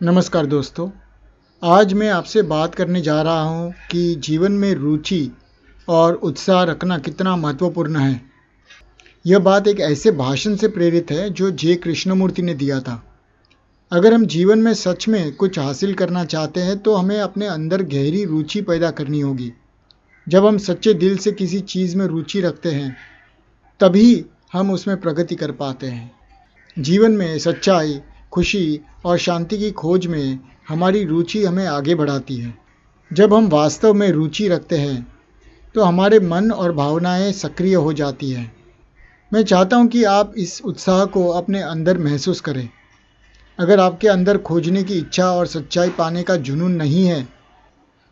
नमस्कार दोस्तों। आज मैं आपसे बात करने जा रहा हूँ कि जीवन में रुचि और उत्साह रखना कितना महत्वपूर्ण है। यह बात एक ऐसे भाषण से प्रेरित है जो जे कृष्णमूर्ति ने दिया था। अगर हम जीवन में सच में कुछ हासिल करना चाहते हैं तो हमें अपने अंदर गहरी रुचि पैदा करनी होगी। जब हम सच्चे दिल से किसी चीज़ में रुचि रखते हैं तभी हम उसमें प्रगति कर पाते हैं। जीवन में सच्चाई, खुशी और शांति की खोज में हमारी रुचि हमें आगे बढ़ाती है। जब हम वास्तव में रुचि रखते हैं तो हमारे मन और भावनाएं सक्रिय हो जाती हैं। मैं चाहता हूं कि आप इस उत्साह को अपने अंदर महसूस करें। अगर आपके अंदर खोजने की इच्छा और सच्चाई पाने का जुनून नहीं है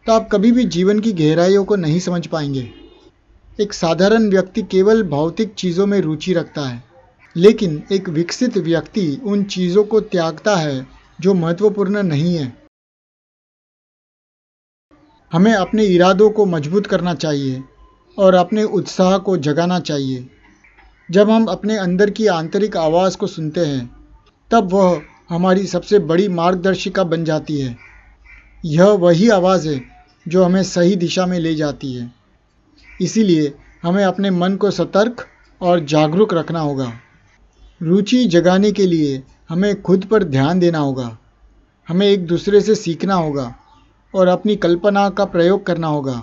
तो आप कभी भी जीवन की गहराइयों को नहीं समझ पाएंगे। एक साधारण व्यक्ति केवल भौतिक चीज़ों में रुचि रखता है, लेकिन एक विकसित व्यक्ति उन चीज़ों को त्यागता है जो महत्वपूर्ण नहीं है। हमें अपने इरादों को मजबूत करना चाहिए और अपने उत्साह को जगाना चाहिए। जब हम अपने अंदर की आंतरिक आवाज़ को सुनते हैं तब वह हमारी सबसे बड़ी मार्गदर्शिका बन जाती है। यह वही आवाज़ है जो हमें सही दिशा में ले जाती है। इसीलिए हमें अपने मन को सतर्क और जागरूक रखना होगा। रुचि जगाने के लिए हमें खुद पर ध्यान देना होगा। हमें एक दूसरे से सीखना होगा और अपनी कल्पना का प्रयोग करना होगा।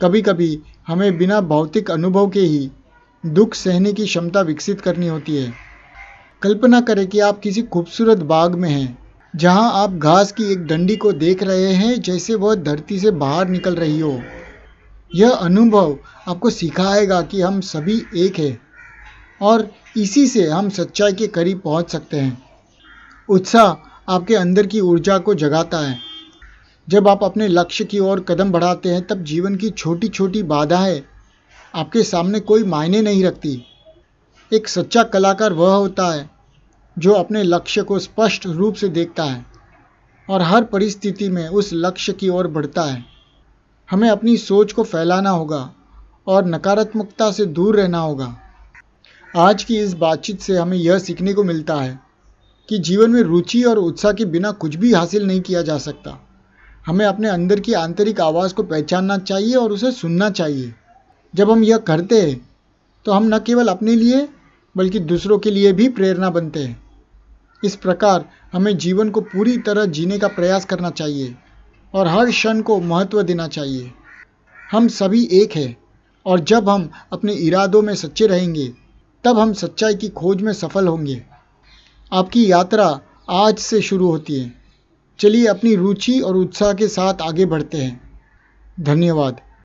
कभी कभी हमें बिना भौतिक अनुभव के ही दुख सहने की क्षमता विकसित करनी होती है। कल्पना करें कि आप किसी खूबसूरत बाग में हैं, जहां आप घास की एक डंडी को देख रहे हैं जैसे वह धरती से बाहर निकल रही हो। यह अनुभव आपको सिखाएगा कि हम सभी एक हैं और इसी से हम सच्चाई के करीब पहुंच सकते हैं। उत्साह आपके अंदर की ऊर्जा को जगाता है। जब आप अपने लक्ष्य की ओर कदम बढ़ाते हैं तब जीवन की छोटी छोटी बाधाएं आपके सामने कोई मायने नहीं रखती। एक सच्चा कलाकार वह होता है जो अपने लक्ष्य को स्पष्ट रूप से देखता है और हर परिस्थिति में उस लक्ष्य की ओर बढ़ता है। हमें अपनी सोच को फैलाना होगा और नकारात्मकता से दूर रहना होगा। आज की इस बातचीत से हमें यह सीखने को मिलता है कि जीवन में रुचि और उत्साह के बिना कुछ भी हासिल नहीं किया जा सकता। हमें अपने अंदर की आंतरिक आवाज़ को पहचानना चाहिए और उसे सुनना चाहिए। जब हम यह करते हैं तो हम न केवल अपने लिए बल्कि दूसरों के लिए भी प्रेरणा बनते हैं। इस प्रकार हमें जीवन को पूरी तरह जीने का प्रयास करना चाहिए और हर क्षण को महत्व देना चाहिए। हम सभी एक हैं और जब हम अपने इरादों में सच्चे रहेंगे तब हम सच्चाई की खोज में सफल होंगे। आपकी यात्रा आज से शुरू होती है। चलिए अपनी रुचि और उत्साह के साथ आगे बढ़ते हैं। धन्यवाद।